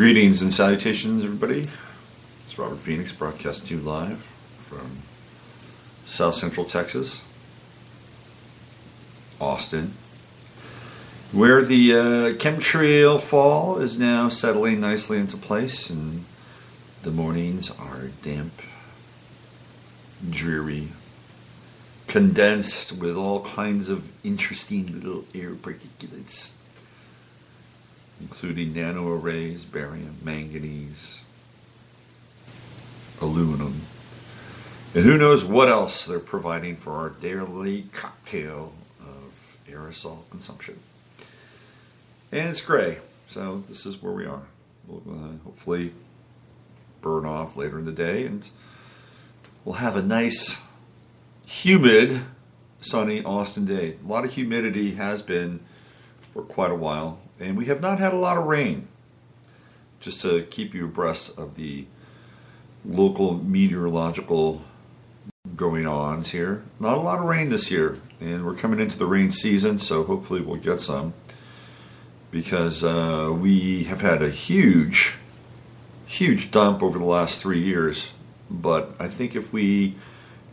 Greetings and salutations, everybody. It's Robert Phoenix, broadcasting to you live from South Central Texas, Austin, where the chemtrail fall is now settling nicely into place, and the mornings are damp, dreary, condensed with all kinds of interesting little air particulates, including nanoarrays, barium, manganese, aluminum, and who knows what else they're providing for our daily cocktail of aerosol consumption. And it's gray, so this is where we are. We'll hopefully burn off later in the day, and we'll have a nice, humid, sunny Austin day. A lot of humidity has been for quite a while, and we have not had a lot of rain. Just to keep you abreast of the local meteorological going-ons here. Not a lot of rain this year, and we're coming into the rain season, so hopefully we'll get some, because we have had a huge dump over the last 3 years. But I think if we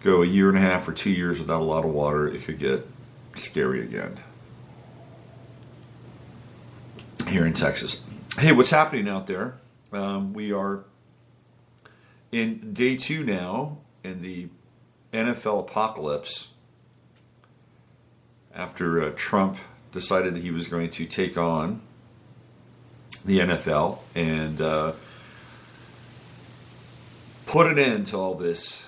go a year and a half or 2 years without a lot of water, it could get scary again here in Texas. Hey, what's happening out there? We are in day 2 now in the NFL apocalypse after Trump decided that he was going to take on the NFL and put an end to all this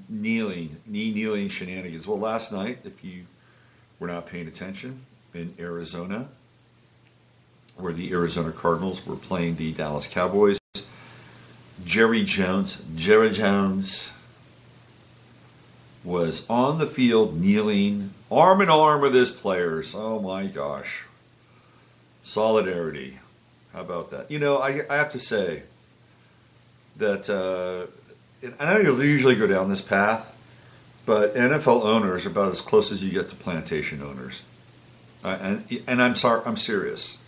knee kneeling shenanigans. Well, last night, if you were not paying attention, in Arizona, where the Arizona Cardinals were playing the Dallas Cowboys, Jerry Jones was on the field kneeling, arm in arm with his players. Oh my gosh. Solidarity. How about that? You know, I have to say that I know you'll usually go down this path, but NFL owners are about as close as you get to plantation owners. And I'm sorry, I'm serious.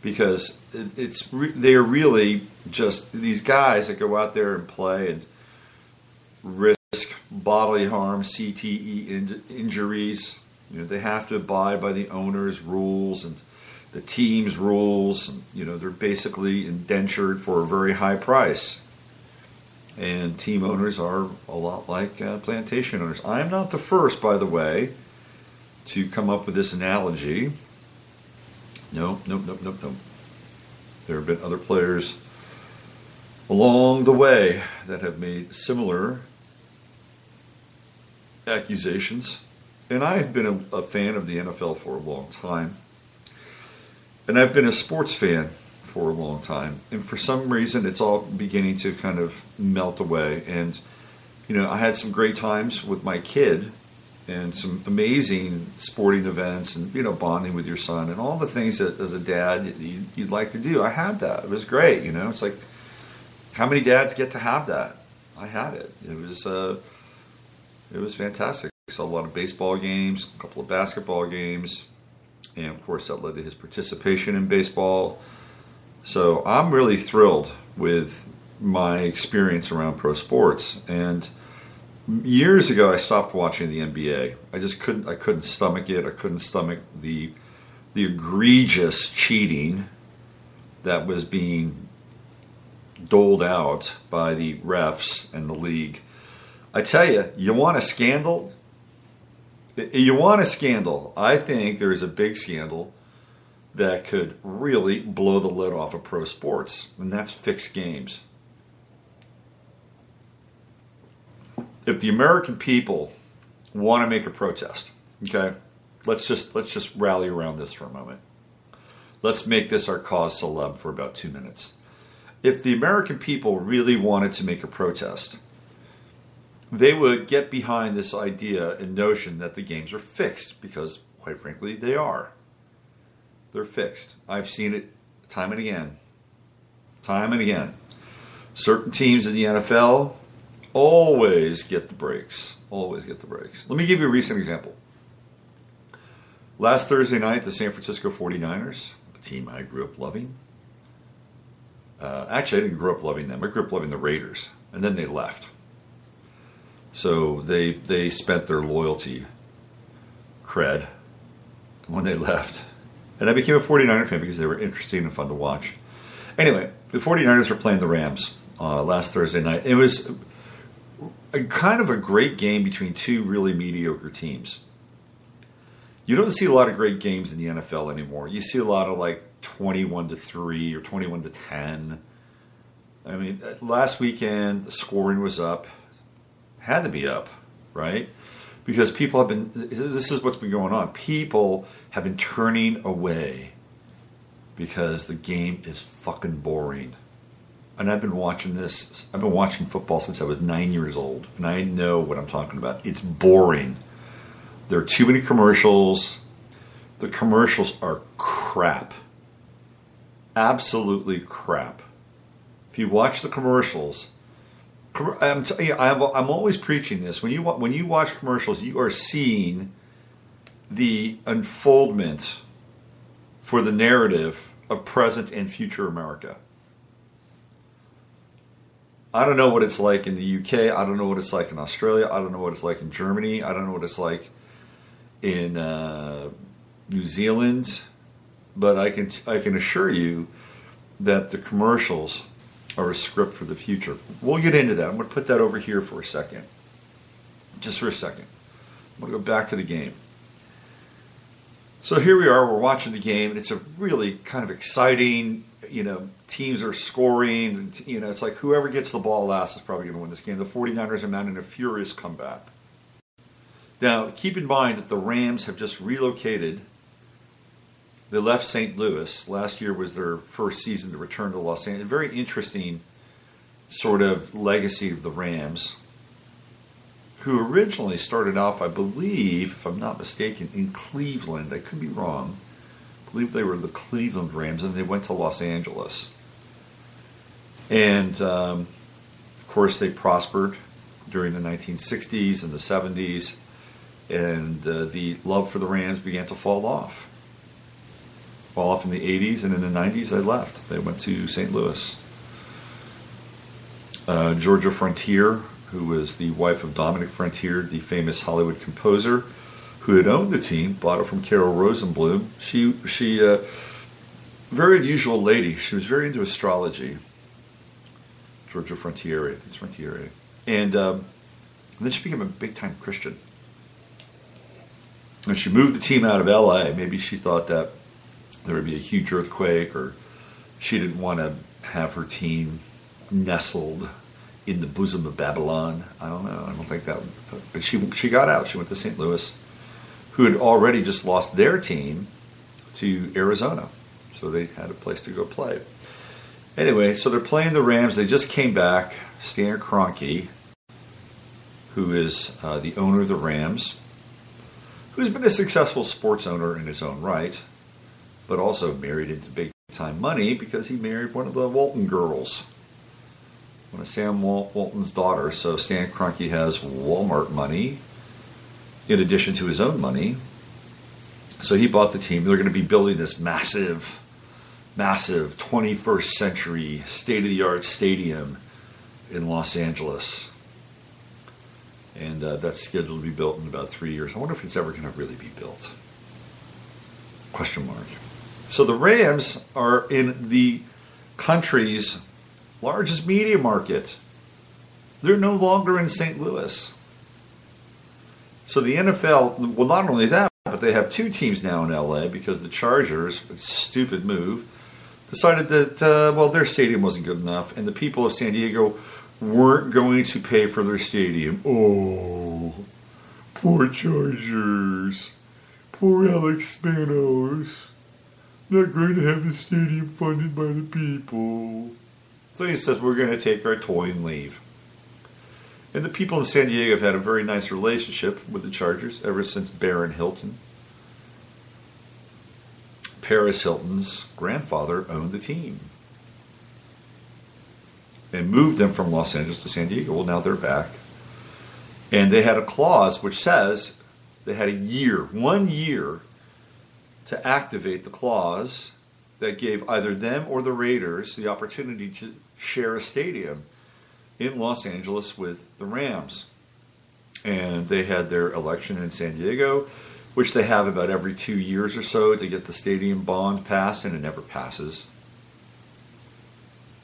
Because they are really just these guys that go out there and play and risk bodily harm, CTE injuries. You know, they have to abide by the owner's rules and the team's rules. And, you know, they're basically indentured for a very high price. And team owners are a lot like plantation owners. I'm not the first, by the way, to come up with this analogy. Nope. There have been other players along the way that have made similar accusations. And I've been a fan of the NFL for a long time. And I've been a sports fan for a long time. And for some reason, it's all beginning to kind of melt away. And, you know, I had some great times with my kid and some amazing sporting events and, you know, bonding with your son and all the things that as a dad you'd like to do. I had that. It was great, you know. It's like, how many dads get to have that? I had it. It was fantastic. I saw a lot of baseball games, a couple of basketball games, and of course that led to his participation in baseball. So I'm really thrilled with my experience around pro sports. And years ago, I stopped watching the NBA. I couldn't stomach it. I couldn't stomach the egregious cheating that was being doled out by the refs and the league. I tell you, you want a scandal? You want a scandal? I think there's a big scandal that could really blow the lid off of pro sports, and that's fixed games. If the American people want to make a protest, okay, let's just rally around this for a moment. Let's make this our cause celeb for about 2 minutes. If the American people really wanted to make a protest, they would get behind this idea and notion that the games are fixed, because, quite frankly, they are. They're fixed. I've seen it time and again. Time and again. Certain teams in the NFL always get the breaks. Always get the breaks. Let me give you a recent example. Last Thursday night, the San Francisco 49ers, a team I grew up loving, Actually, I didn't grow up loving them. I grew up loving the Raiders, and then they left. So they spent their loyalty cred when they left. And I became a 49er fan because they were interesting and fun to watch. Anyway, the 49ers were playing the Rams last Thursday night. It was kind of a great game between two really mediocre teams. You don't see a lot of great games in the NFL anymore. You see a lot of like 21-3 or 21-10. I mean, last weekend the scoring was up. Had to be up, right? Because people have been, this is what's been going on. People have been turning away because the game is fucking boring. And I've been watching football since I was 9 years old. And I know what I'm talking about. It's boring. There are too many commercials. The commercials are crap. Absolutely crap. If you watch the commercials, I'm always preaching this. When you watch commercials, you are seeing the unfoldment for the narrative of present and future America. I don't know what it's like in the UK. I don't know what it's like in Australia. I don't know what it's like in Germany. I don't know what it's like in New Zealand. But I can assure you that the commercials are a script for the future. We'll get into that. I'm going to put that over here for a second. Just for a second. I'm going to go back to the game. So here we are. We're watching the game, and it's a really kind of exciting, teams are scoring. It's like whoever gets the ball last is probably going to win this game. The 49ers are mounting a furious comeback. Now, keep in mind that the Rams have just relocated. They left St. Louis. Last year was their first season to return to Los Angeles. A very interesting sort of legacy of the Rams, who originally started off, I believe, if I'm not mistaken, in Cleveland. I could be wrong. I believe they were the Cleveland Rams, and they went to Los Angeles. And, of course, they prospered during the 1960s and the 70s, and the love for the Rams began to fall off. Fall off in the 80s, and in the 90s they left. They went to St. Louis. Georgia Frontier, who was the wife of Dominic Frontier, the famous Hollywood composer, who had owned the team, bought it from Carol Rosenblum. She very unusual lady. She was very into astrology. Georgia Frontiere, it's Frontiere. And then she became a big-time Christian. And she moved the team out of L.A. Maybe she thought that there would be a huge earthquake, or she didn't want to have her team nestled in the bosom of Babylon. I don't know. I don't think that. But she got out. She went to St. Louis, who had already just lost their team to Arizona, so they had a place to go play. Anyway, so they're playing the Rams. They just came back. Stan Kroenke, who is the owner of the Rams, who's been a successful sports owner in his own right, but also married into big-time money because he married one of the Walton girls, one of Sam Walton's daughters. So Stan Kroenke has Walmart money in addition to his own money. So he bought the team. They're going to be building this massive 21st century state-of-the-art stadium in Los Angeles. And that's scheduled to be built in about 3 years. I wonder if it's ever going to really be built. Question mark. So the Rams are in the country's largest media market. They're no longer in St. Louis. So the NFL, well, not only that, but they have two teams now in LA because the Chargers, a stupid move, decided that, their stadium wasn't good enough, and the people of San Diego weren't going to pay for their stadium. Oh, poor Chargers. Poor Alex Spanos. Not going to have the stadium funded by the people. So he says, we're going to take our toy and leave. And the people in San Diego have had a very nice relationship with the Chargers ever since Barron Hilton, Paris Hilton's grandfather, owned the team and moved them from Los Angeles to San Diego. Well, now they're back. And they had a clause which says they had 1 year, to activate the clause that gave either them or the Raiders the opportunity to share a stadium in Los Angeles with the Rams. And they had their election in San Diego, which they have about every 2 years or so to get the stadium bond passed, and it never passes.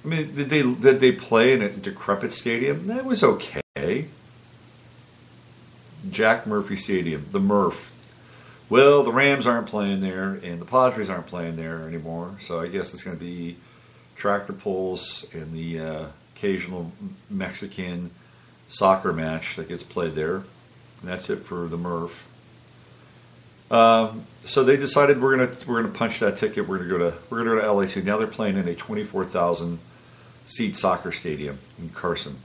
I mean, did they play in a decrepit stadium? That was okay. Jack Murphy Stadium, the Murph. Well, the Rams aren't playing there, and the Padres aren't playing there anymore, so I guess it's going to be tractor pulls and the occasional Mexican soccer match that gets played there. And that's it for the Murph. So they decided we're gonna punch that ticket. We're gonna go to LA too. Now they're playing in a 24,000 seat soccer stadium in Carson.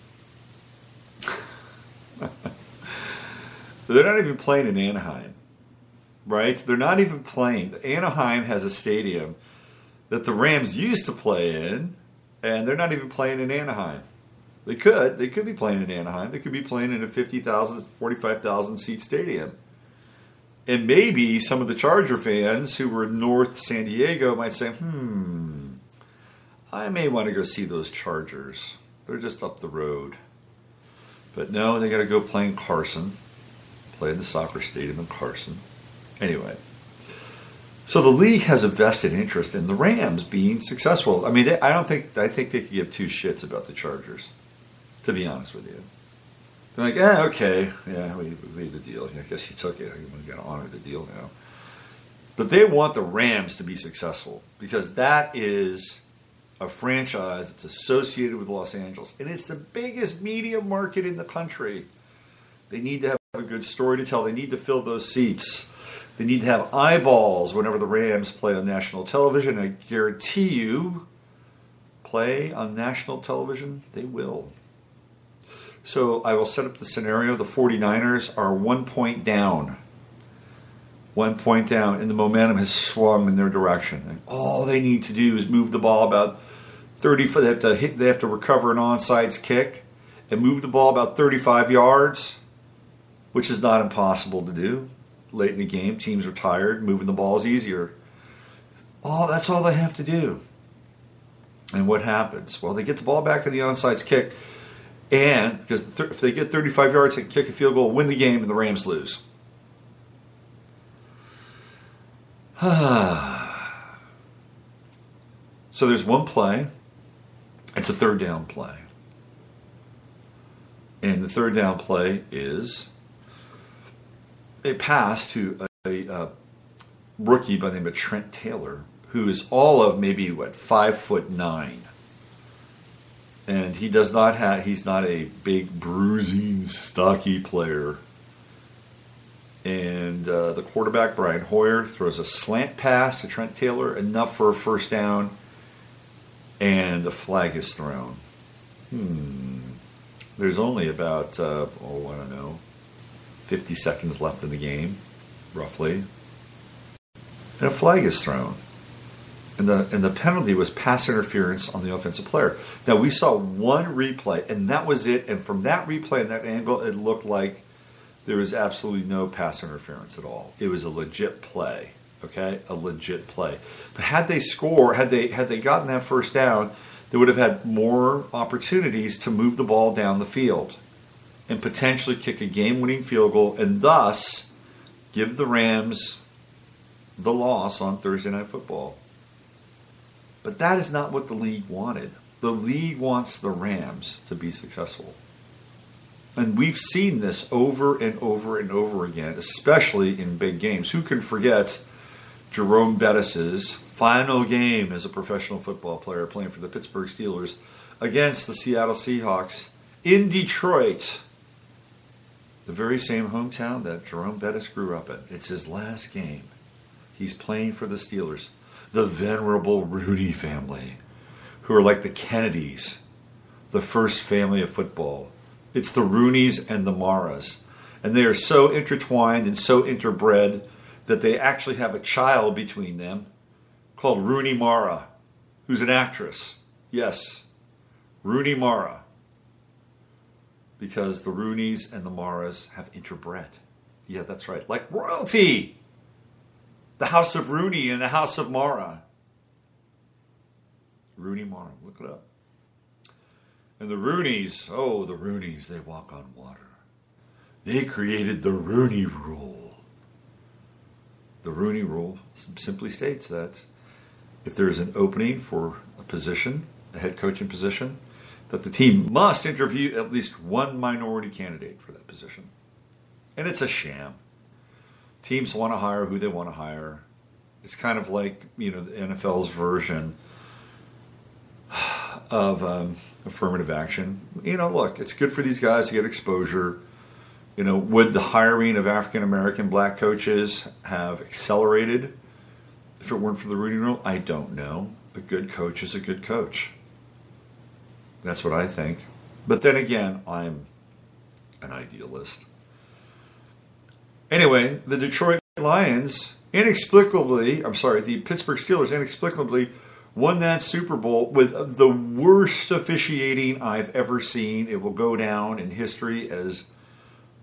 They're not even playing in Anaheim, right? They're not even playing. Anaheim has a stadium that the Rams used to play in, and they're not even playing in Anaheim. They could be playing in Anaheim. They could be playing in a 50,000, 45,000 seat stadium. And maybe some of the Charger fans who were North San Diego might say, I may want to go see those Chargers. They're just up the road. But no, they got to go play in Carson. Play in the soccer stadium in Carson. Anyway. So the league has a vested interest in the Rams being successful. I mean, I think they could give two shits about the Chargers, to be honest with you. They're like, okay, yeah, we made the deal. I guess you took it. We got to honor the deal now. But they want the Rams to be successful because that is a franchise that's associated with Los Angeles. And it's the biggest media market in the country. They need to have a good story to tell. They need to fill those seats. They need to have eyeballs whenever the Rams play on national television. I guarantee you, play on national television, they will. So I will set up the scenario. The 49ers are 1 point down. 1 point down, and the momentum has swung in their direction. And all they need to do is move the ball about 30 foot. They have to recover an onside kick and move the ball about 35 yards, which is not impossible to do. Late in the game, teams are tired. Moving the ball is easier. That's all they have to do. And what happens? Well, they get the ball back in the onside kick. And because if they get 35 yards, they can kick a field goal, win the game, and the Rams lose. So there's one play. It's a third down play. And the third down play is a pass to a rookie by the name of Trent Taylor, who is all of maybe, 5'9". And he's not a big, bruising, stocky player. And the quarterback, Brian Hoyer, throws a slant pass to Trent Taylor, enough for a first down, and a flag is thrown. There's only about, 50 seconds left in the game, roughly. And a flag is thrown. And the penalty was pass interference on the offensive player. Now, we saw one replay, and that was it. And from that replay and that angle, it looked like there was absolutely no pass interference at all. It was a legit play, okay? A legit play. But had they gotten that first down, they would have had more opportunities to move the ball down the field and potentially kick a game-winning field goal and thus give the Rams the loss on Thursday Night Football. But that is not what the league wanted. The league wants the Rams to be successful. And we've seen this over and over and over again, especially in big games. Who can forget Jerome Bettis's final game as a professional football player playing for the Pittsburgh Steelers against the Seattle Seahawks in Detroit, the very same hometown that Jerome Bettis grew up in. It's his last game. He's playing for the Steelers. The venerable Rooney family, who are like the Kennedys, the first family of football. It's the Rooneys and the Maras. And they are so intertwined and so interbred that they actually have a child between them called Rooney Mara, who's an actress. Yes, Rooney Mara. Because the Rooneys and the Maras have interbred. Yeah, that's right. Like royalty. The House of Rooney and the House of Mara. Rooney Mara. Look it up. And the Roonies, they walk on water. They created the Rooney Rule. The Rooney Rule simply states that if there is an opening for a position, a head coaching position, that the team must interview at least one minority candidate for that position. And it's a sham. Teams want to hire who they want to hire. It's kind of like, the NFL's version of affirmative action. Look, it's good for these guys to get exposure. Would the hiring of African American black coaches have accelerated if it weren't for the Rooney Rule? I don't know. A good coach is a good coach. That's what I think. But then again, I'm an idealist. Anyway, the Pittsburgh Steelers inexplicably won that Super Bowl with the worst officiating I've ever seen. It will go down in history as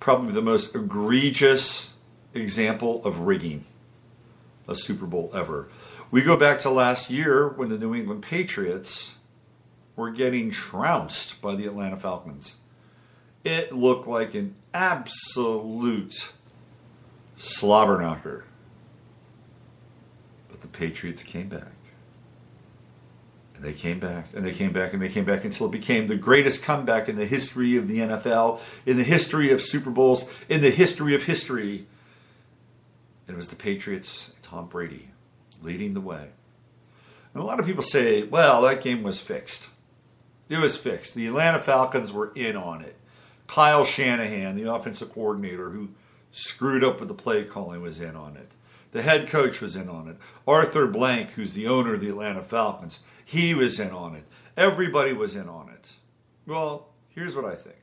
probably the most egregious example of rigging a Super Bowl ever. We go back to last year when the New England Patriots were getting trounced by the Atlanta Falcons. It looked like an absolute slobber knocker. But the Patriots came back. And they came back, and they came back, and they came back until it became the greatest comeback in the history of the NFL, in the history of Super Bowls, in the history of history. And it was the Patriots, Tom Brady, leading the way. And a lot of people say, well, that game was fixed. It was fixed. The Atlanta Falcons were in on it. Kyle Shanahan, the offensive coordinator who screwed up with the play calling, was in on it. The head coach was in on it. Arthur Blank, who's the owner of the Atlanta Falcons, he was in on it. Everybody was in on it. Well, here's what I think.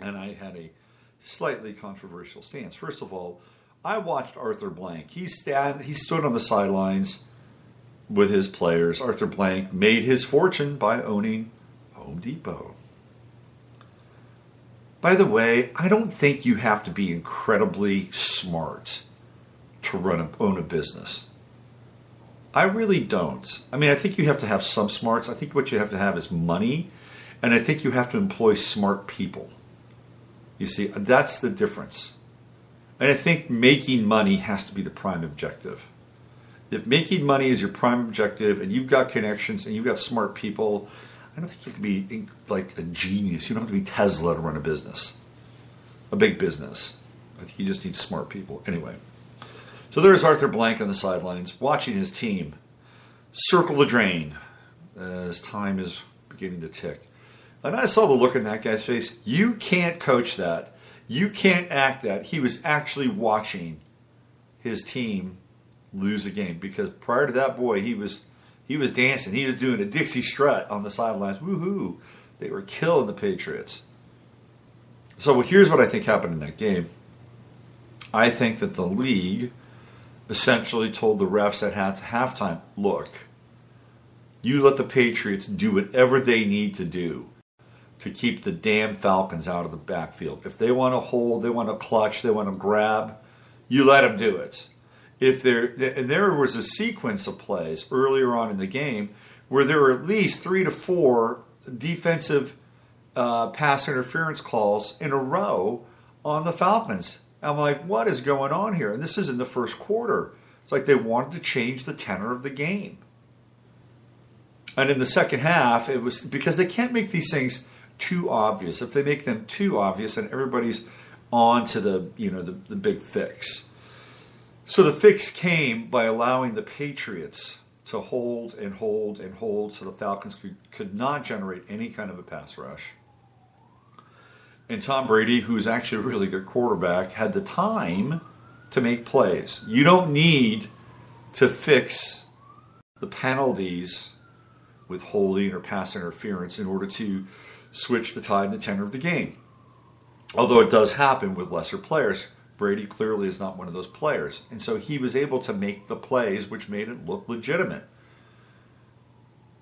And I had a slightly controversial stance. First of all, I watched Arthur Blank. He stood on the sidelines with his players. Arthur Blank made his fortune by owning Home Depot. By the way, I don't think you have to be incredibly smart to own a business. I really don't. I mean, I think you have to have some smarts. I think what you have to have is money, and I think you have to employ smart people. You see, that's the difference. And I think making money has to be the prime objective. If making money is your prime objective, and you've got connections, and you've got smart people, I don't think you can be like a genius. You don't have to be Tesla to run a business, a big business. I think you just need smart people. Anyway. So there's Arthur Blank on the sidelines, watching his team circle the drain as time is beginning to tick. And I saw the look in that guy's face. You can't coach that. You can't act that. He was actually watching his team lose a game, because prior to that, boy, he was dancing. He was doing a Dixie strut on the sidelines. Woohoo! They were killing the Patriots. So here's what I think happened in that game. I think that the league essentially told the refs at halftime, look, you let the Patriots do whatever they need to do to keep the damn Falcons out of the backfield. If they want to hold, they want to clutch, they want to grab, you let them do it. And there was a sequence of plays earlier on in the game where there were at least 3 to 4 defensive pass interference calls in a row on the Falcons. I'm like, what is going on here? And this is in the first quarter. It's like they wanted to change the tenor of the game. And in the second half, it was because they can't make these things too obvious. If they make them too obvious, then everybody's on to the big fix. So the fix came by allowing the Patriots to hold and hold and hold so the Falcons could not generate any kind of a pass rush. And Tom Brady, who's actually a really good quarterback, had the time to make plays. You don't need to fix the penalties with holding or pass interference in order to switch the tide and the tenor of the game. Although it does happen with lesser players. Brady clearly is not one of those players. And so he was able to make the plays which made it look legitimate.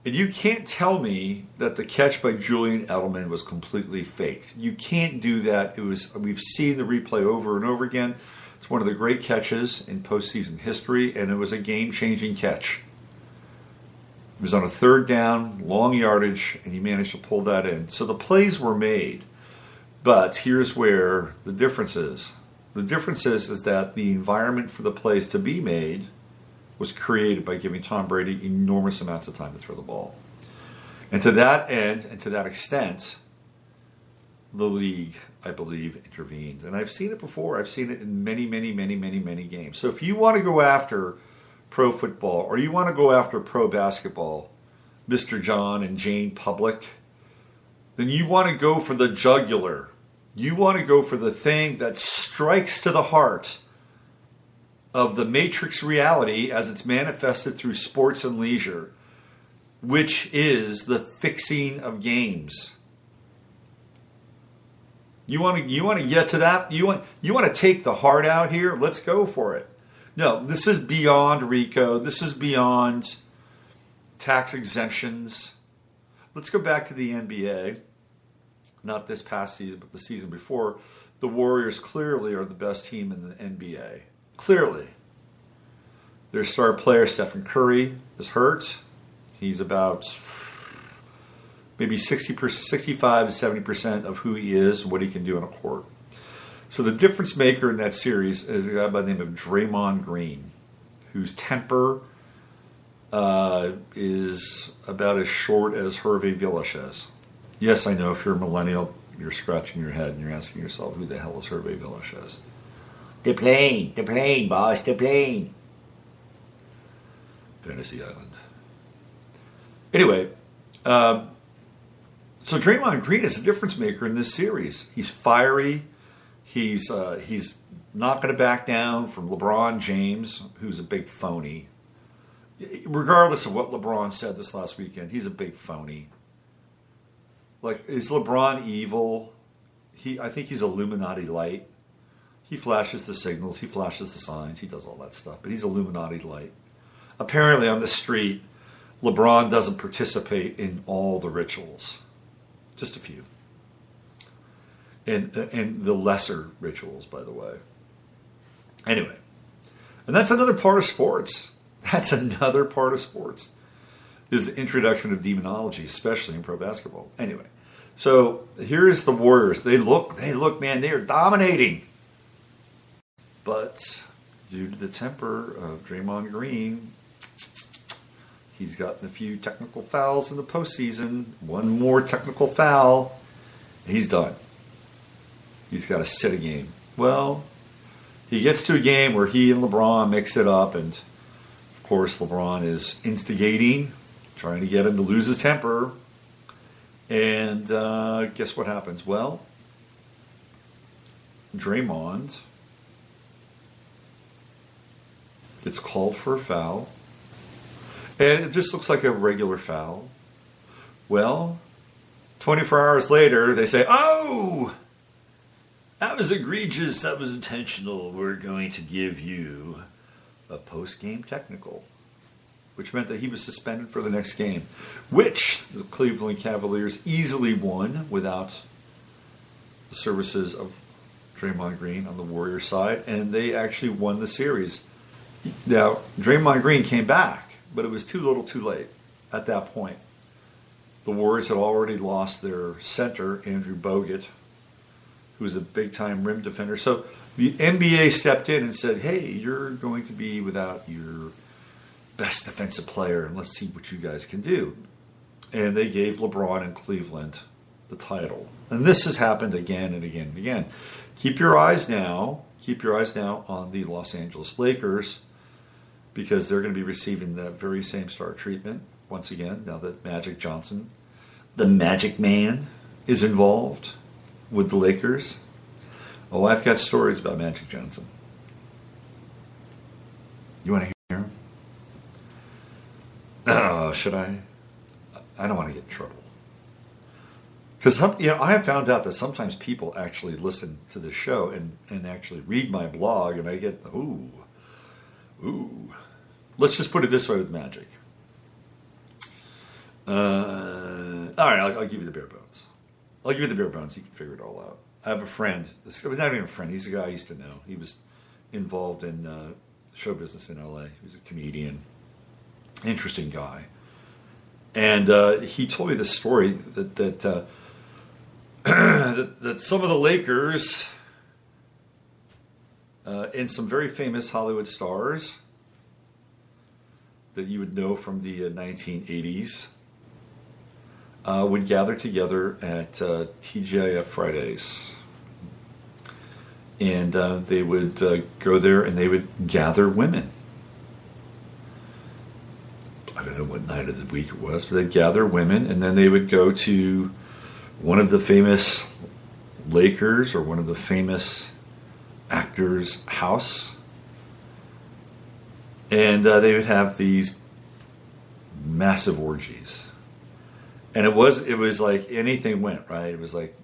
And you can't tell me that the catch by Julian Edelman was completely faked. You can't do that. We've seen the replay over and over again. It's one of the great catches in postseason history, and it was a game-changing catch. It was on a third down, long yardage, and he managed to pull that in. So the plays were made. But here's where the difference is. The difference is that the environment for the plays to be made was created by giving Tom Brady enormous amounts of time to throw the ball. And to that end, and to that extent, the league, I believe, intervened. And I've seen it before. I've seen it in many, many, many, many, many games. So if you want to go after pro football, or you want to go after pro basketball, Mr. John and Jane Public, then you want to go for the jugular. You want to go for the thing that strikes to the heart of the matrix reality as it's manifested through sports and leisure, which is the fixing of games. You want to get to that? You want to take the heart out here? Let's go for it. No, this is beyond RICO. This is beyond tax exemptions. Let's go back to the NBA. Not this past season, but the season before. The Warriors clearly are the best team in the NBA. Clearly. Their star player, Stephen Curry, is hurt. He's about maybe 65 to 70% of who he is, what he can do on a court. So the difference maker in that series is a guy by the name of Draymond Green, whose temper is about as short as Hervé Villachez. Yes, I know, if you're a millennial, you're scratching your head and you're asking yourself, who the hell is Hervé Villachez? The plane, boss, the plane. Fantasy Island. Anyway, so Draymond Green is a difference maker in this series. He's fiery. He's not going to back down from LeBron James, who's a big phony. Regardless of what LeBron said this last weekend, he's a big phony. Like, is LeBron evil? I think he's Illuminati light. He flashes the signals. He flashes the signs. He does all that stuff. But he's Illuminati light. Apparently on the street, LeBron doesn't participate in all the rituals. Just a few. And the lesser rituals, by the way. Anyway. And that's another part of sports. That's another part of sports. Is the introduction of demonology, especially in pro basketball. Anyway, so here's the Warriors. They look, man, they are dominating. But due to the temper of Draymond Green, he's gotten a few technical fouls in the postseason. One more technical foul, and he's done. He's got to sit a game. Well, he gets to a game where he and LeBron mix it up, and of course LeBron is instigating, trying to get him to lose his temper. And guess what happens? Well, Draymond gets called for a foul. And it just looks like a regular foul. Well, 24 hours later, they say, oh, that was egregious. That was intentional. We're going to give you a post-game technical. Which meant that he was suspended for the next game, which the Cleveland Cavaliers easily won without the services of Draymond Green on the Warriors side, and they actually won the series. Now, Draymond Green came back, but it was too little too late at that point. The Warriors had already lost their center, Andrew Bogut, who was a big-time rim defender. So the NBA stepped in and said, hey, you're going to be without your best defensive player, and let's see what you guys can do. And they gave LeBron and Cleveland the title. And this has happened again and again and again. Keep your eyes now on the Los Angeles Lakers, because they're going to be receiving that very same star treatment once again, now that Magic Johnson, the Magic Man, is involved with the Lakers. Oh, I've got stories about Magic Johnson. You want to hear them? Oh, should I? I don't want to get in trouble. Because I have found out that sometimes people actually listen to the show and actually read my blog, and I get, ooh. Let's just put it this way with Magic. All right, I'll give you the bare bones. I'll give you the bare bones. You can figure it all out. I have a friend. Not even a friend. He's a guy I used to know. He was involved in show business in L.A. He was a comedian. Interesting guy. And he told me this story that that some of the Lakers and some very famous Hollywood stars that you would know from the 1980s would gather together at TGIF Fridays. And they would go there and they would gather women. I don't know what night of the week it was, but they'd gather women, and then they would go to one of the famous Lakers or one of the famous actors' house, and they would have these massive orgies. And it was like anything went, right? It was like,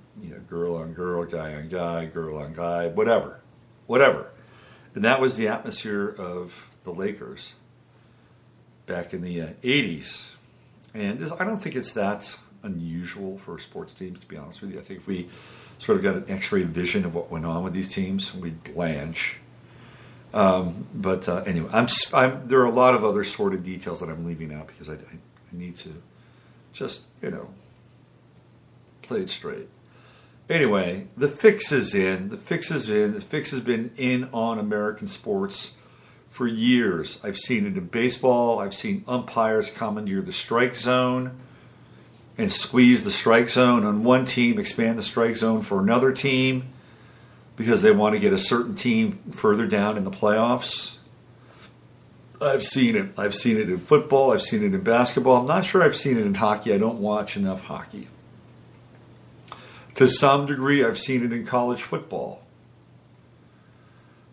girl on girl, guy on guy, girl on guy, whatever. And that was the atmosphere of the Lakers back in the 80s. And I don't think it's that unusual for sports teams, to be honest with you. I think if we sort of got an x-ray vision of what went on with these teams, we'd blanch. But anyway, there are a lot of other sordid details that I'm leaving out because I need to just, play it straight. Anyway, the fix is in. The fix has been in on American sports for years. I've seen it in baseball. I've seen umpires commandeer the strike zone and squeeze the strike zone on one team, expand the strike zone for another team because they want to get a certain team further down in the playoffs. I've seen it. I've seen it in football. I've seen it in basketball. I'm not sure I've seen it in hockey. I don't watch enough hockey. To some degree, I've seen it in college football.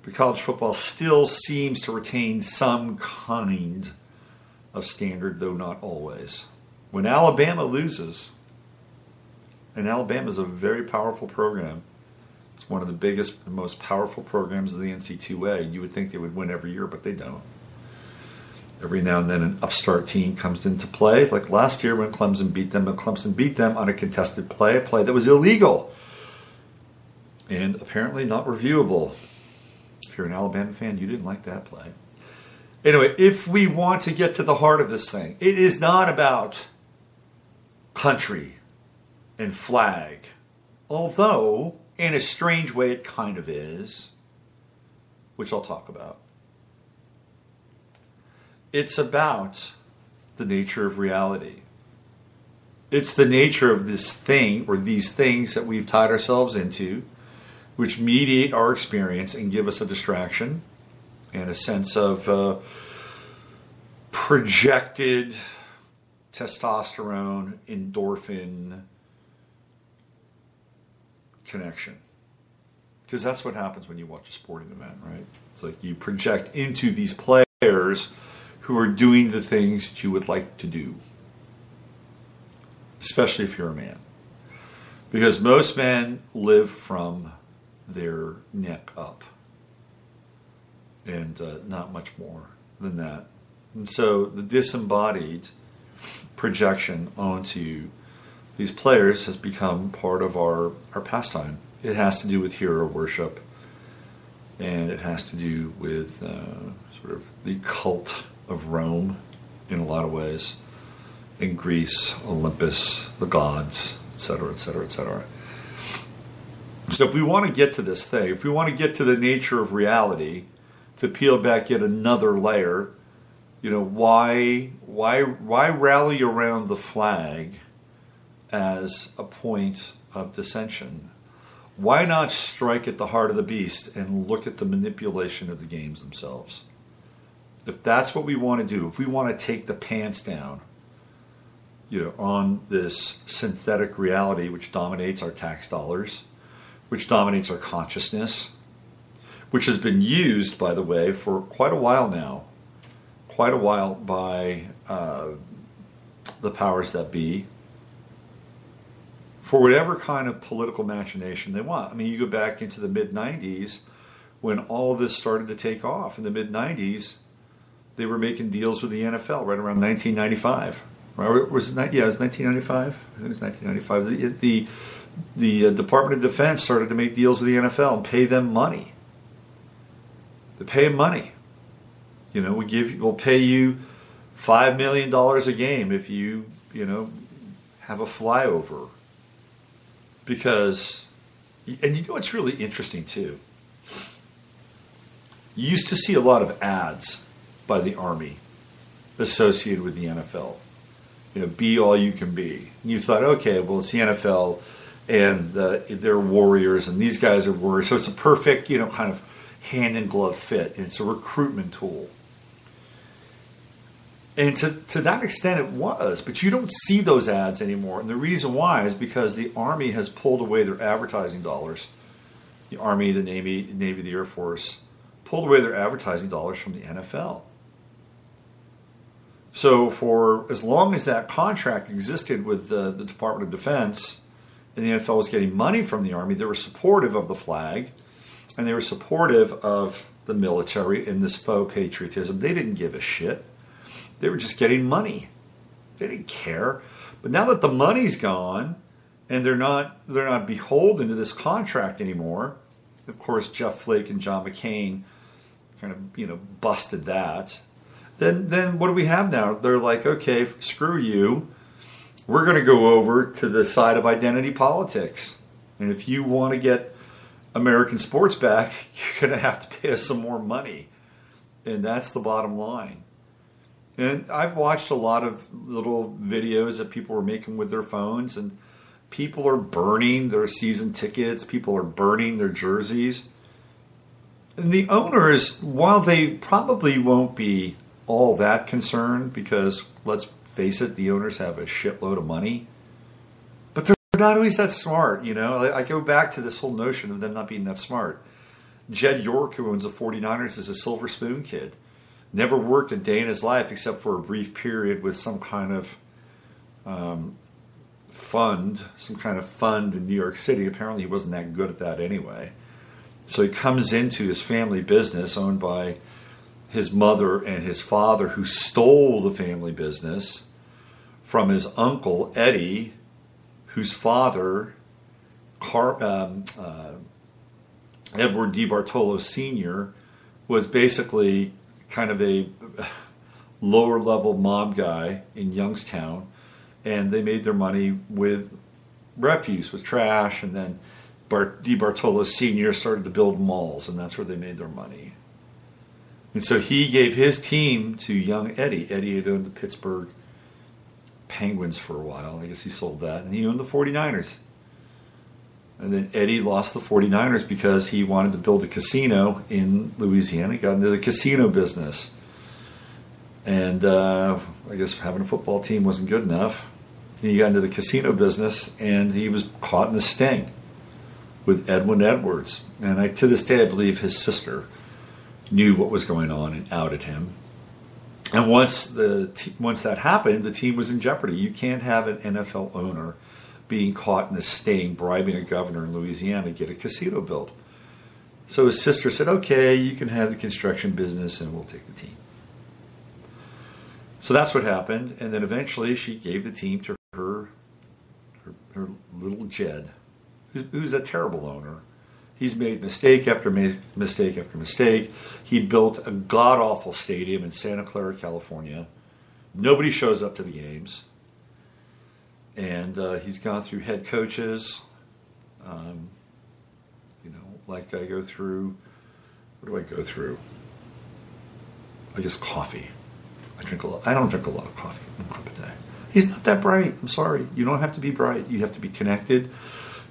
But college football still seems to retain some kind of standard, though not always. When Alabama loses, and Alabama is a very powerful program, it's one of the biggest and most powerful programs of the NC2A. You would think they would win every year, but they don't. Every now and then an upstart team comes into play, like last year when Clemson beat them, and Clemson beat them on a contested play, a play that was illegal and apparently not reviewable. If you're an Alabama fan, you didn't like that play. Anyway, if we want to get to the heart of this thing, it is not about country and flag, although in a strange way it kind of is, which I'll talk about. It's about the nature of reality. It's the nature of this thing or these things that we've tied ourselves into, which mediate our experience and give us a distraction and a sense of projected testosterone, endorphin connection. Because that's what happens when you watch a sporting event, right? It's like you project into these players who are doing the things that you would like to do, especially if you're a man. Because most men live from their neck up, and not much more than that. And so the disembodied projection onto these players has become part of our pastime. It has to do with hero worship, and it has to do with sort of the cult of Rome in a lot of ways, in Greece, Olympus, the gods, etc., etc., etc. So if we want to get to this thing, if we want to get to the nature of reality, to peel back yet another layer, why rally around the flag as a point of dissension? Why not strike at the heart of the beast and look at the manipulation of the games themselves? If that's what we want to do, if we want to take the pants down, on this synthetic reality which dominates our tax dollars, which dominates our consciousness, which has been used, by the way, for quite a while now, by the powers that be, for whatever kind of political machination they want. I mean, you go back into the mid-'90s when all this started to take off. In the mid-'90s, they were making deals with the NFL right around 1995. Right? Was it? Yeah, it was 1995. I think it was 1995. The Department of Defense started to make deals with the NFL and pay them money. They pay them money. We'll pay you $5 million a game if you have a flyover. Because, and you know what's really interesting too? You used to see a lot of ads by the Army associated with the NFL. Be all you can be. And you thought, okay, well, it's the NFL, and they're warriors, and these guys are warriors. So it's a perfect, kind of hand-in-glove fit. And it's a recruitment tool. And to that extent it was, but you don't see those ads anymore. And the reason why is because the Army has pulled away their advertising dollars. The Army, the Navy, the Air Force, pulled away their advertising dollars from the NFL. So for as long as that contract existed with the Department of Defense, and the NFL was getting money from the Army, they were supportive of the flag, and they were supportive of the military in this faux patriotism. They didn't give a shit. They were just getting money. They didn't care. But now that the money's gone, and they're not beholden to this contract anymore. Of course, Jeff Flake and John McCain kind of busted that. Then what do we have now? They're like, okay, screw you. We're going to go over to the side of identity politics. And if you want to get American sports back, you're going to have to pay us some more money. And that's the bottom line. And I've watched a lot of little videos that people were making with their phones, and people are burning their season tickets. People are burning their jerseys. And the owners, while they probably won't be all that concerned, because let's face it, the owners have a shitload of money, but they're not always that smart. I go back to this whole notion of them not being that smart. Jed York, who owns the 49ers, is a Silver Spoon kid. Never worked a day in his life except for a brief period with some kind of fund in New York City. Apparently he wasn't that good at that anyway. So he comes into his family business owned by his mother and his father, who stole the family business from his uncle, Eddie, whose father, Edward DiBartolo Sr., was basically kind of a lower level mob guy in Youngstown, and they made their money with refuse, with trash, and then DiBartolo Sr. started to build malls, and that's where they made their money. And so he gave his team to young Eddie. Eddie had owned the Pittsburgh Penguins for a while. I guess he sold that, and he owned the 49ers. And then Eddie lost the 49ers because he wanted to build a casino in Louisiana. He got into the casino business. And I guess having a football team wasn't good enough. He got into the casino business, and he was caught in a sting with Edwin Edwards. And to this day, I believe his sister knew what was going on and outed him. And once that happened, the team was in jeopardy. You can't have an NFL owner being caught in a sting, bribing a governor in Louisiana to get a casino built. So his sister said, okay, you can have the construction business and we'll take the team. So that's what happened. And then eventually she gave the team to her little Jed, who's a terrible owner. He's made mistake after mistake after mistake. He built a god-awful stadium in Santa Clara, California. Nobody shows up to the games. And he's gone through head coaches, like I go through. What do I go through? I guess coffee. I don't drink a lot of coffee. He's not that bright. I'm sorry. You don't have to be bright. You have to be connected.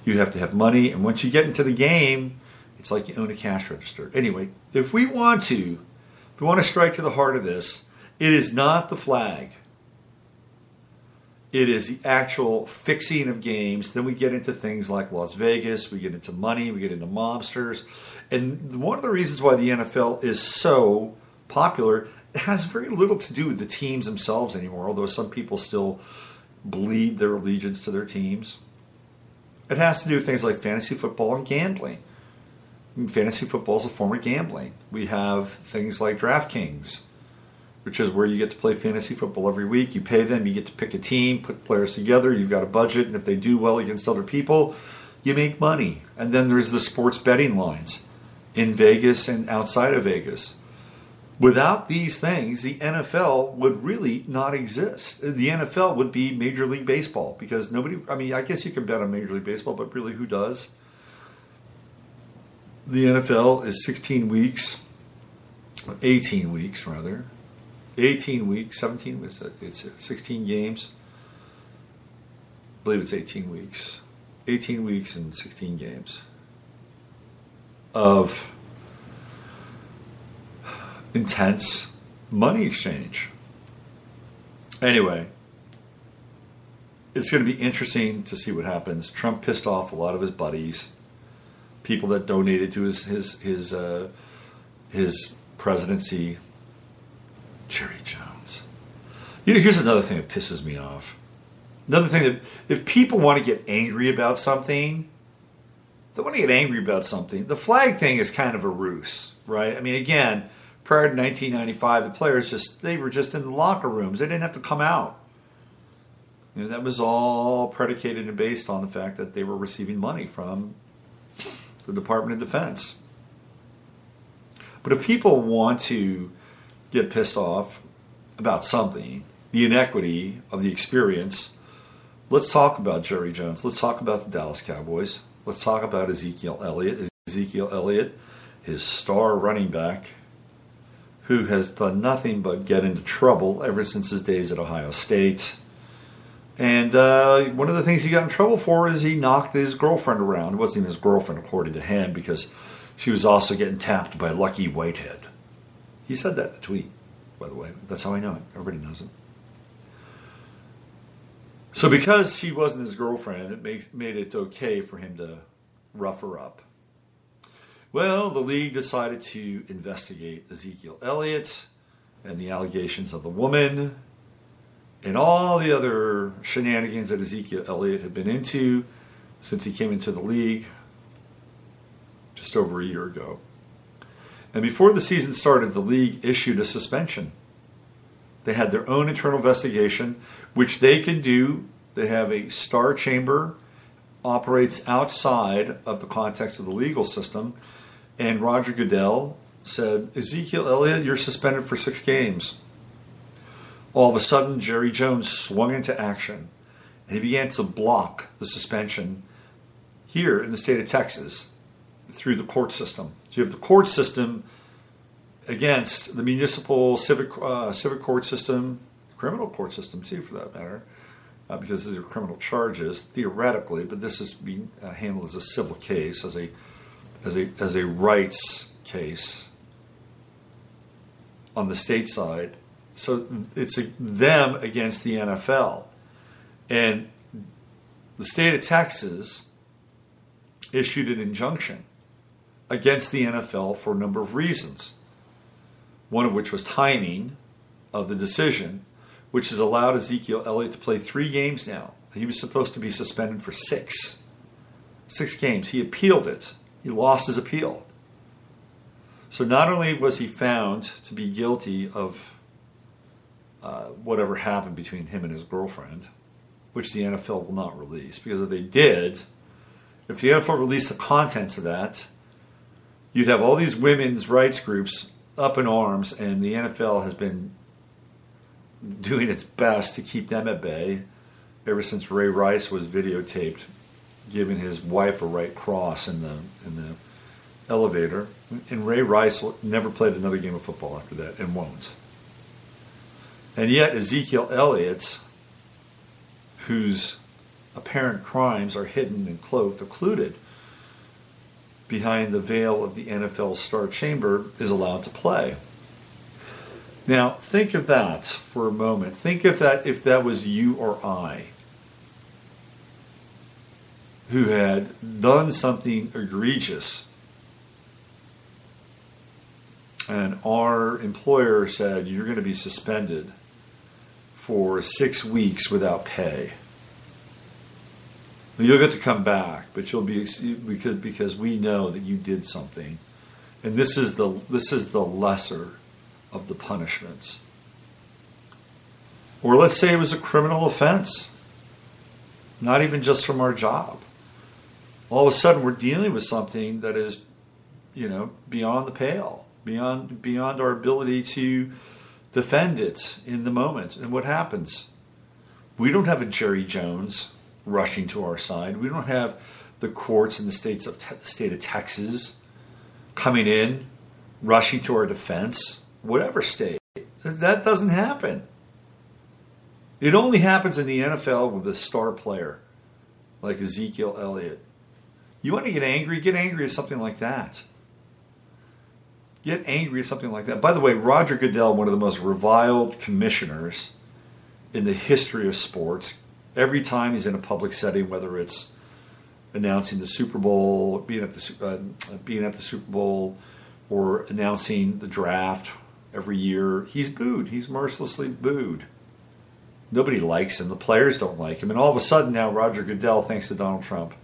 You have to have money. And once you get into the game, it's like you own a cash register. Anyway, if we want to strike to the heart of this, it is not the flag. It is the actual fixing of games. Then we get into things like Las Vegas. We get into money. We get into mobsters. And one of the reasons why the NFL is so popular, it has very little to do with the teams themselves anymore, although some people still bleed their allegiance to their teams. It has to do with things like fantasy football and gambling. Fantasy football is a form of gambling. We have things like DraftKings, which is where you get to play fantasy football every week. You pay them, you get to pick a team, put players together, you've got a budget, and if they do well against other people, you make money. And then there's the sports betting lines in Vegas and outside of Vegas. Without these things, the NFL would really not exist. The NFL would be Major League Baseball because nobody, I mean, I guess you can bet on Major League Baseball, but really who does? The NFL is 16 weeks, 18 weeks rather. 18 weeks, 17 weeks, it's 16 games. I believe it's 18 weeks. 18 weeks and 16 games of intense money exchange. Anyway, it's going to be interesting to see what happens. Trump pissed off a lot of his buddies, people that donated to his presidency. Jerry Jones. You know, here's another thing that pisses me off. Another thing that, if people want to get angry about something, they want to get angry about something. The flag thing is kind of a ruse, right? I mean, again, prior to 1995, the players they were just in the locker rooms. They didn't have to come out. You know, that was all predicated and based on the fact that they were receiving money from the Department of Defense. But if people want to get pissed off about something, the inequity of the experience, let's talk about Jerry Jones. Let's talk about the Dallas Cowboys. Let's talk about Ezekiel Elliott. Ezekiel Elliott, his star running back, who has done nothing but get into trouble ever since his days at Ohio State. And one of the things he got in trouble for is he knocked his girlfriend around. It wasn't even his girlfriend, according to him, because she was also getting tapped by Lucky Whitehead. He said that in a tweet, by the way. That's how I know it. Everybody knows it. So because she wasn't his girlfriend, it made it okay for him to rough her up. Well, the league decided to investigate Ezekiel Elliott and the allegations of the woman and all the other shenanigans that Ezekiel Elliott had been into since he came into the league just over a year ago. And before the season started, the league issued a suspension. They had their own internal investigation, which they can do. They have a star chamber, operates outside of the context of the legal system. And Roger Goodell said, Ezekiel Elliott, you're suspended for 6 games. All of a sudden, Jerry Jones swung into action. And he began to block the suspension here in the state of Texas through the court system. So you have the court system against the municipal civic court system, criminal court system too, for that matter, because these are criminal charges theoretically, but this is being handled as a civil case, as a rights case on the state side. So it's them against the NFL, and the state of Texas issued an injunction against the NFL for a number of reasons. One of which was timing of the decision, which has allowed Ezekiel Elliott to play 3 games now. He was supposed to be suspended for 6. 6 games. He appealed it. He lost his appeal. So not only was he found to be guilty of whatever happened between him and his girlfriend, which the NFL will not release, because if they did, if the NFL released the contents of that, you'd have all these women's rights groups up in arms, and the NFL has been doing its best to keep them at bay ever since Ray Rice was videotaped giving his wife a right cross in the elevator. And Ray Rice never played another game of football after that, and won't. And yet Ezekiel Elliott, whose apparent crimes are hidden and cloaked, occluded behind the veil of the NFL star chamber, is allowed to play. Now, think of that for a moment. Think of that if that was you or I, who had done something egregious, and our employer said, you're going to be suspended for 6 weeks without pay. You'll get to come back, but you'll be because we know that you did something, and this is the lesser of the punishments. Or let's say it was a criminal offense, not even just from our job. All of a sudden, we're dealing with something that is, beyond the pale. beyond our ability to defend it in the moment. And what happens? We don't have a Jerry Jones rushing to our side. We don't have the courts in the state of Texas coming in, rushing to our defense, whatever state. That doesn't happen. It only happens in the NFL with a star player like Ezekiel Elliott. You want to get angry? Get angry at something like that. Get angry at something like that. By the way, Roger Goodell, one of the most reviled commissioners in the history of sports, every time he's in a public setting, whether it's announcing the Super Bowl, being at the Super Bowl, or announcing the draft every year, he's booed. He's mercilessly booed. Nobody likes him. The players don't like him. And all of a sudden now, Roger Goodell, thanks to Donald Trump,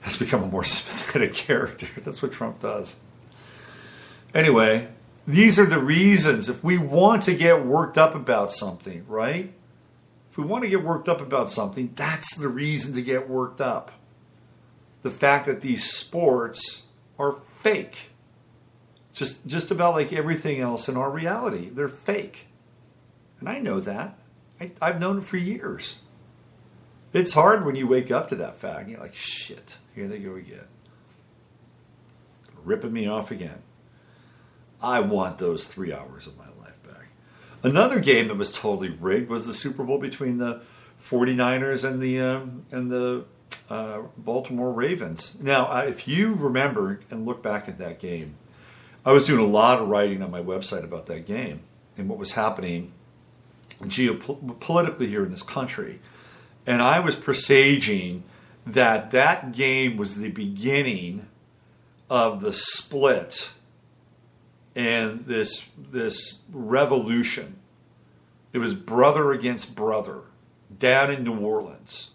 has become a more sympathetic character. That's what Trump does. Anyway, these are the reasons. If we want to get worked up about something, right? If we want to get worked up about something, that's the reason to get worked up. The fact that these sports are fake. Just about like everything else in our reality. They're fake. And I know that. I've known it for years. It's hard when you wake up to that fact. And you're like, shit, here they go again. Ripping me off again. I want those 3 hours of my life back. Another game that was totally rigged was the Super Bowl between the 49ers and the Baltimore Ravens. Now, if you remember and look back at that game, I was doing a lot of writing on my website about that game and what was happening geopolitically here in this country. And I was presaging that that game was the beginning of the split and this revolution. It was brother against brother down in New Orleans.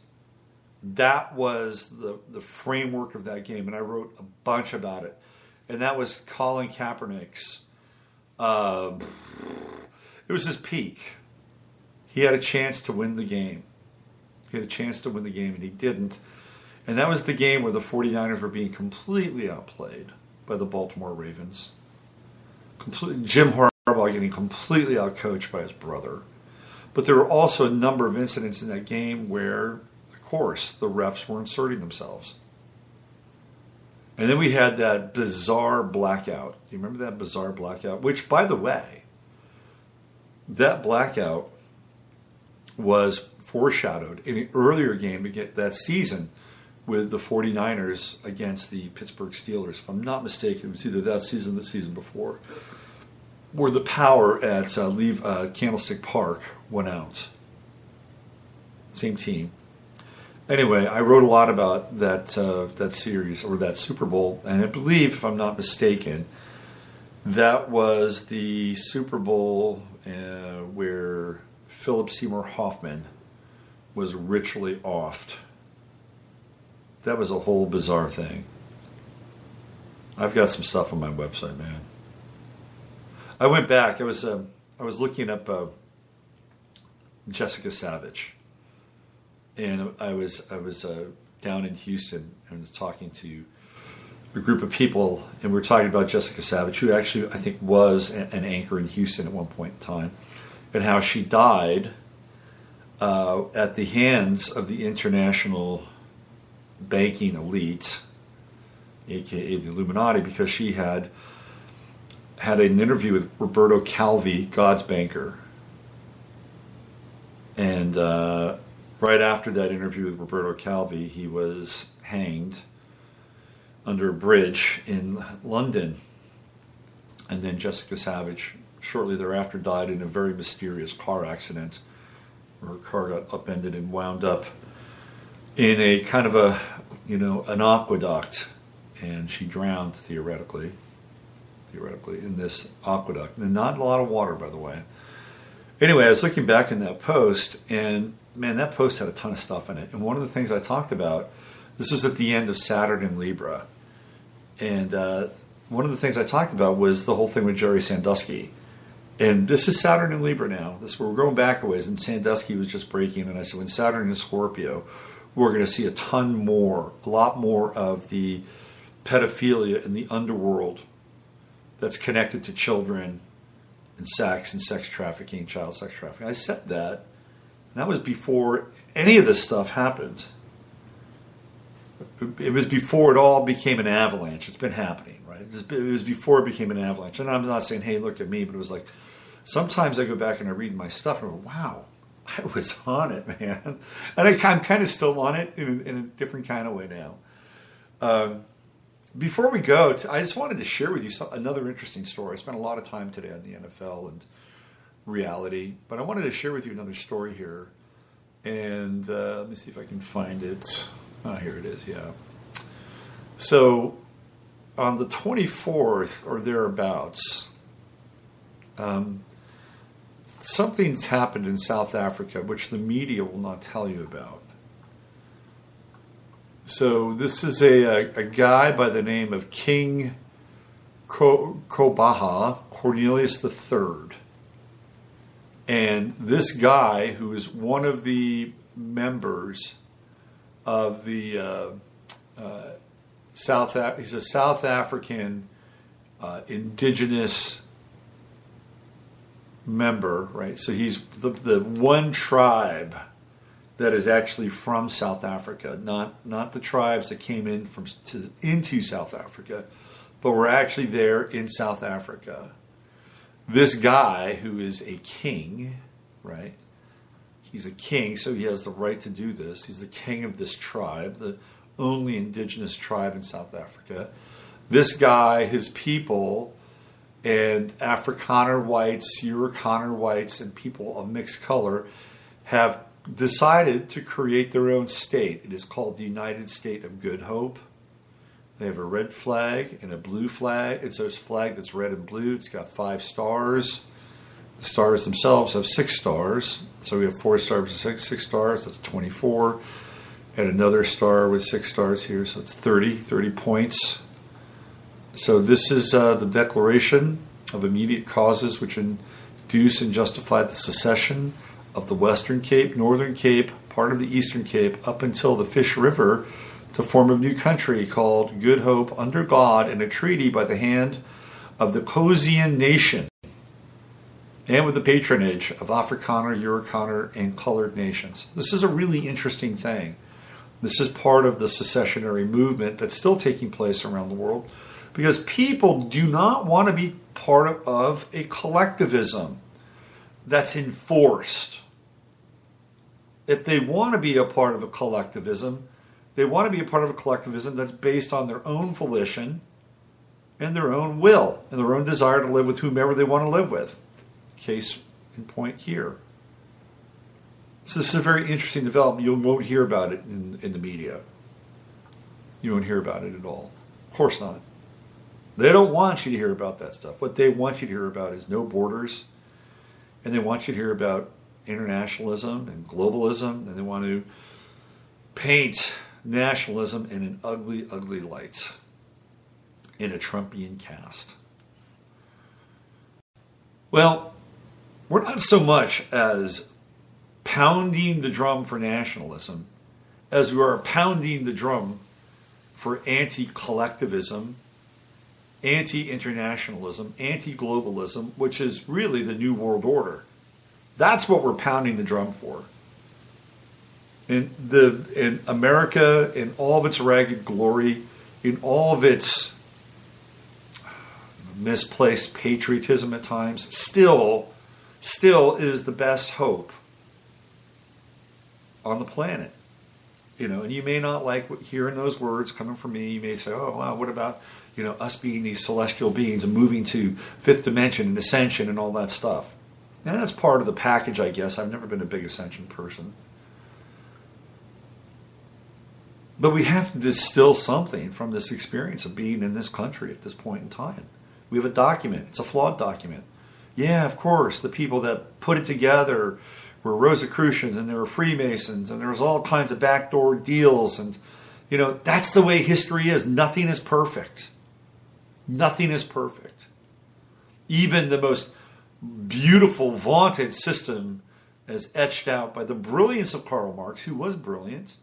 That was the framework of that game, and I wrote a bunch about it. And that was Colin Kaepernick's. It was his peak. He had a chance to win the game. And he didn't. And that was the game where the 49ers were being completely outplayed by the Baltimore Ravens. Jim Harbaugh getting completely outcoached by his brother. But there were also a number of incidents in that game where, of course, the refs were inserting themselves. And then we had that bizarre blackout. You remember that bizarre blackout? Which, by the way, that blackout was foreshadowed in an earlier game that season with the 49ers against the Pittsburgh Steelers. If I'm not mistaken, it was either that season or the season before, where the power at Candlestick Park went out. Same team. Anyway, I wrote a lot about that series, or that Super Bowl, and I believe, if I'm not mistaken, that was the Super Bowl where Philip Seymour Hoffman was ritually offed. That was a whole bizarre thing. I've got some stuff on my website, man. I went back. I was looking up Jessica Savage, and I was down in Houston and was talking to a group of people, and we were talking about Jessica Savage, who actually I think was an anchor in Houston at one point in time, and how she died at the hands of the international banking elite, aka the Illuminati, because she had an interview with Roberto Calvi, God's banker. And right after that interview with Roberto Calvi, he was hanged under a bridge in London. And then Jessica Savage, shortly thereafter, died in a very mysterious car accident where her car got upended and wound up in a kind of an aqueduct. And she drowned, theoretically in this aqueduct. And not a lot of water, by the way. Anyway, I was looking back in that post, and man, that post had a ton of stuff in it. And one of the things I talked about, this was at the end of Saturn in Libra. And one of the things I talked about was the whole thing with Jerry Sandusky. And this is Saturn in Libra now. We're going back a ways, and Sandusky was just breaking. And I said, when Saturn is Scorpio, we're going to see a lot more of the pedophilia in the underworld that's connected to children and sex trafficking, child sex trafficking. I said that. And that was before any of this stuff happened. It was before it all became an avalanche. It's been happening, right? It was before it became an avalanche. And I'm not saying, hey, look at me, but it was like, sometimes I go back and I read my stuff and I go, wow, I was on it, man. And I'm kind of still on it in a different kind of way now. Before we go, I just wanted to share with you another interesting story. I spent a lot of time today on the NFL and reality, but I wanted to share with you another story here. And let me see if I can find it. Oh, here it is, yeah. So on the 24th or thereabouts, something's happened in South Africa which the media will not tell you about. So this is a guy by the name of King Kobaha Cornelius III. And this guy, who is one of the members of the he's a South African indigenous member, right? So he's the one tribe that is actually from South Africa, not the tribes that came in into South Africa, but were actually there in South Africa. This guy, who is a king, right? He's a king, so he has the right to do this. He's the king of this tribe, the only indigenous tribe in South Africa. This guy, his people, and Afrikaner whites, Eurokaner whites, and people of mixed color have decided to create their own state. It is called the United State of Good Hope. They have a red flag and a blue flag. It's a flag that's red and blue. It's got 5 stars. The stars themselves have 6 stars. So we have 4 stars and 6 stars. That's 24. And another star with 6 stars here. So it's 30 points. So this is the Declaration of Immediate Causes which induce and justify the secession of the Western Cape, Northern Cape, part of the Eastern Cape, up until the Fish River, to form a new country called Good Hope under God in a treaty by the hand of the Khoisan nation and with the patronage of Afrikaner, Eurokaner, and colored nations. This is a really interesting thing. This is part of the secessionary movement that's still taking place around the world because people do not want to be part of a collectivism that's enforced. If they want to be a part of a collectivism, they want to be a part of a collectivism that's based on their own volition and their own will and their own desire to live with whomever they want to live with. Case in point here. So this is a very interesting development. You won't hear about it in the media. You won't hear about it at all. Of course not. They don't want you to hear about that stuff. What they want you to hear about is no borders, and they want you to hear about internationalism and globalism, and they want to paint nationalism in an ugly, ugly light, in a Trumpian cast. Well, we're not so much as pounding the drum for nationalism as we are pounding the drum for anti-collectivism, anti-internationalism, anti-globalism, which is really the New World Order. That's what we're pounding the drum for. In America, in all of its ragged glory, in all of its misplaced patriotism at times, still is the best hope on the planet. You know, and you may not like hearing those words coming from me. You may say, oh, wow, what about, us being these celestial beings and moving to fifth dimension and ascension and all that stuff? And that's part of the package, I guess. I've never been a big ascension person. But we have to distill something from this experience of being in this country at this point in time. We have a document. It's a flawed document. Yeah, of course, the people that put it together were Rosicrucians and there were Freemasons and there was all kinds of backdoor deals. And, that's the way history is. Nothing is perfect. Nothing is perfect. Even the most beautiful, vaunted system as etched out by the brilliance of Karl Marx, who was brilliant,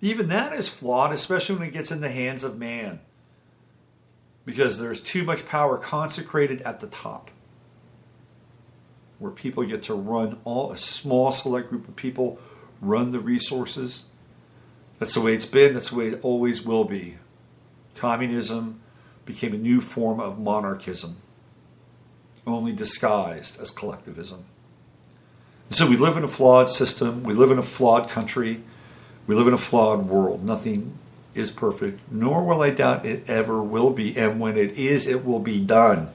even that is flawed, especially when it gets in the hands of man. because there's too much power consecrated at the top, where people get to run, a small select group of people run the resources. That's the way it's been. That's the way it always will be. Communism became a new form of monarchism, only disguised as collectivism. And so we live in a flawed system. We live in a flawed country. We live in a flawed world. Nothing is perfect, nor will I doubt it ever will be. And when it is, it will be done.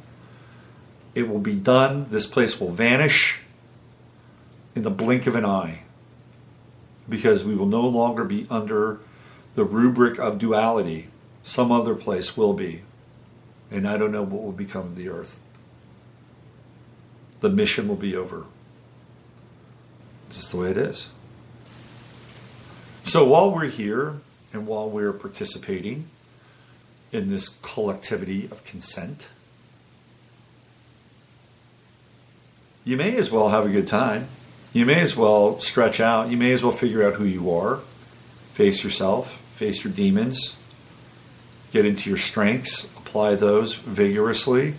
It will be done. This place will vanish in the blink of an eye, because we will no longer be under the rubric of duality. Some other place will be. And I don't know what will become of the earth. The mission will be over. It's just the way it is. So while we're here and while we're participating in this collectivity of consent, you may as well have a good time. You may as well stretch out. You may as well figure out who you are. Face yourself. Face your demons. Get into your strengths. Apply those vigorously.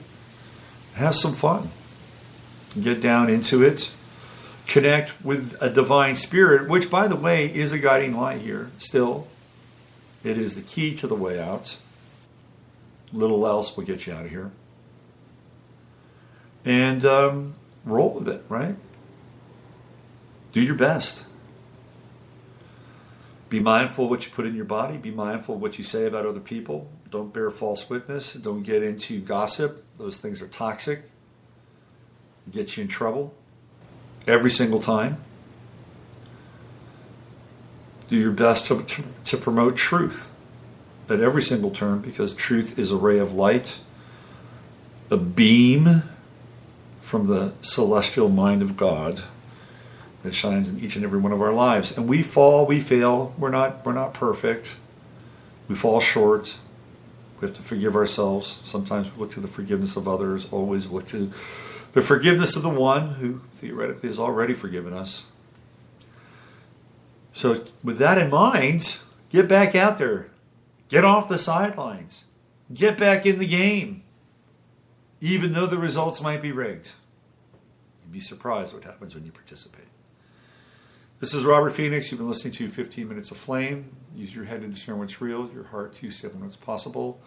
Have some fun. Get down into it. Connect with a divine spirit, which, by the way, is a guiding light here. Still, it is the key to the way out. Little else will get you out of here. And roll with it, right? Do your best. Be mindful of what you put in your body. Be mindful of what you say about other people. Don't bear false witness. Don't get into gossip. Those things are toxic. Get you in trouble every single time. Do your best to promote truth at every single turn, because truth is a ray of light, a beam from the celestial mind of God that shines in each and every one of our lives. And we fall, we fail. We're not perfect. We fall short. We have to forgive ourselves. Sometimes we look to the forgiveness of others. Always look to the forgiveness of the one who theoretically has already forgiven us. So with that in mind, get back out there. Get off the sidelines. Get back in the game. Even though the results might be rigged. You'd be surprised what happens when you participate. This is Robert Phoenix. You've been listening to 15 Minutes of Flame. Use your head to discern what's real, your heart to step on what's possible.